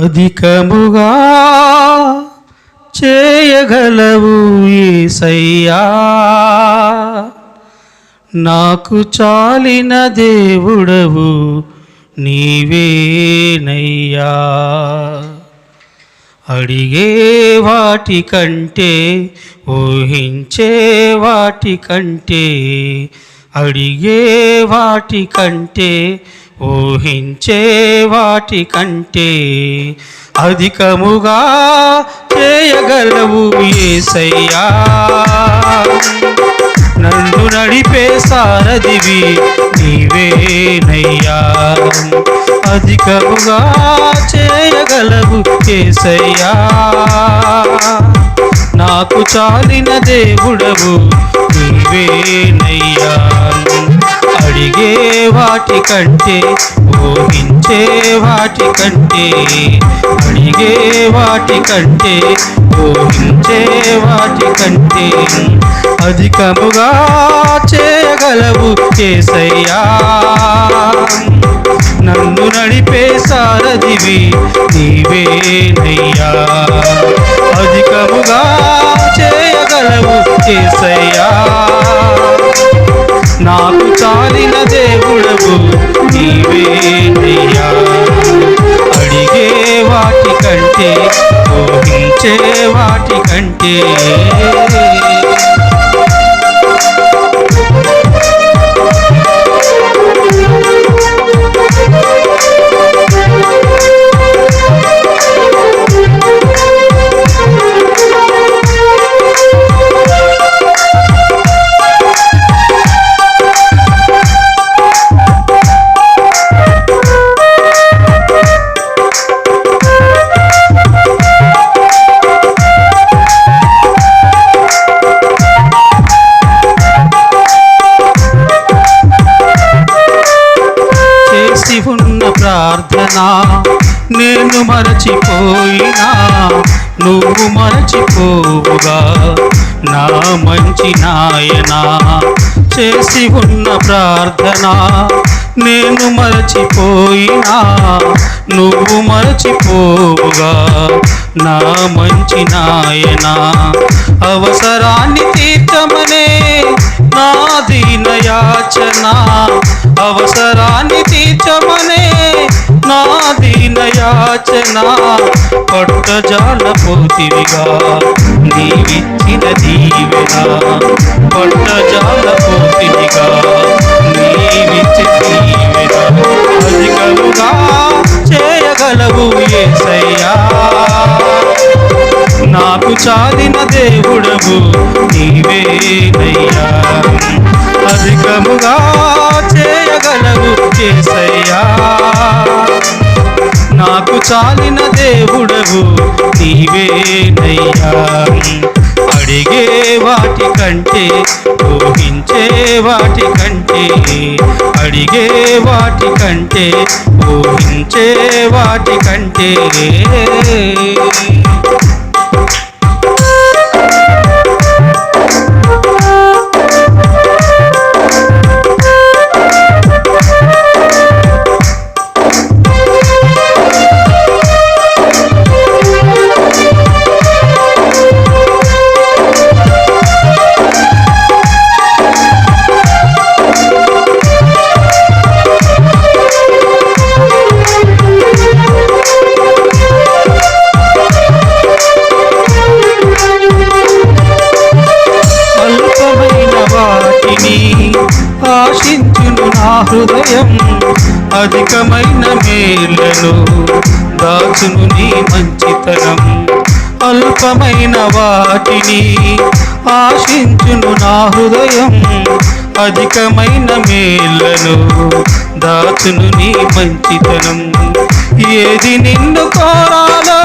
అధికముగా చేయగలవు యేసయ్యా, నాకు చాలిన దేవుడవు నీవేనయ్యా. అడిగే వాటి కంటే ఊహించే వాటి కంటే, అడిగే వాటి కంటే ఊహించే వాటి కంటే అధికముగా చేయగలవు యేసయ్యా. నన్ను నడిపే సారథివి నీవేనయ్యా, అధికముగా చేయగలవు యేసయ్యా, నాకు చాలిన దేవుడవు నీవేనయ్యా. అడిగే వాటి కంటే ఊహించే వాటి కంటే, అడిగే వాటి కంటే ఊహించే వాటి కంటే అధికముగా చేయగలవు యేసయ్యా. నన్ను నడిపే సారథివి నీవేనయ్యా, అధికముగా చేయగలవు యేసయ్యా, నాకు చాలిన దేవుడవు నీవేనయ్యా. అడిగే వాటి కంటే ఊహించే వాటి కంటే ఉన్న ప్రార్థన నేను మరచిపోయినా నువ్వు మరచిపోవుగా నా మంచి నాయనా. చేసి ఉన్న ప్రార్థన నేను మరచిపోయినా నువ్వు మరచిపోవుగా నా మంచి నాయనా. అవసరాన్ని తీర్చమనే నా దీన యాచన, అవసరాన్ని తీర్చమనే నా దీన యాచన. పట్టజాల పోతివిగా నీవిచ్చిన దీవెన, పట్టజాల పోతివిగా నీవిచ్చిన దీవెన అధికముగా చేయగలవు యేసయ్యా, నాకు చాలిన దేవుడవు నీవేనయ్యా. అధికముగా చేయగలవు యేసయ్యా, నాకు చాలిన దేవుడవు నీవేనయ్యా. అడిగే వాటి కంటే ఊహించే వాటి కంటే, అడిగే వాటి కంటే ఊహించే వాటి కంటే ఆశించును నా హృదయం, అధికమైన మేలను దాచును నీ మంచితనం. అల్పమైన వాటిని ఆశించును నా హృదయం, అధికమైన మేలను దాచును నీ మంచితనం. ఏది నిన్ను కోరాలో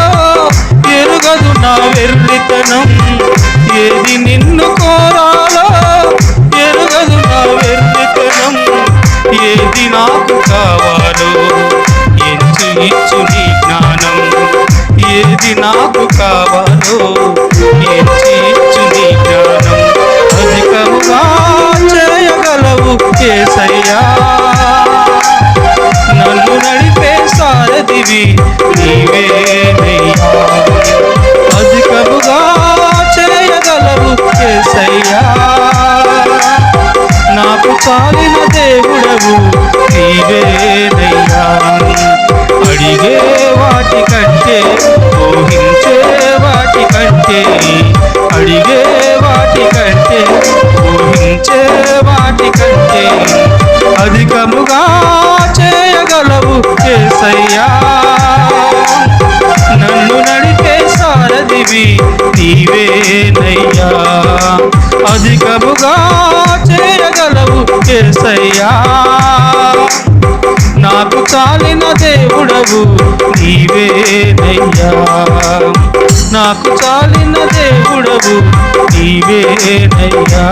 ఎరుగదు నా వెర్రితనం, ఏది నిన్ను కోరాలో ఎరుగదు నా వెర్రితనం. ఏది నాకు కావాలో ఎంచు ఇచ్చు నీ జ్ఞానం, ఏది నాకు కావాలో ఎంచు ఇచ్చు నీ జ్ఞానం. అధికముగా చేయగలవు యేసయ్యా, నన్ను నడిపే సారథివి నీవే అధికముగా చేయగలవు యేసయ్యా. నాకు చాలిన దేవుడవు నీవేనయ్యా. అడిగే వాటి కంటే ఊహించే వాటి కంటే అడిగే వాటి కంటే ఊహించే వాటి కంటే అధికముగా చేయగలవు యేసయ్యా. నన్ను నడిపే సారథివి నీవేనయ్యా. అధికముగా చేయగలవు యేసయ్యా. నాకు చాలిన దేవుడవు నీవేనయ్యా. నాకు చాలిన దేవుడవు నీవేనయ్యా.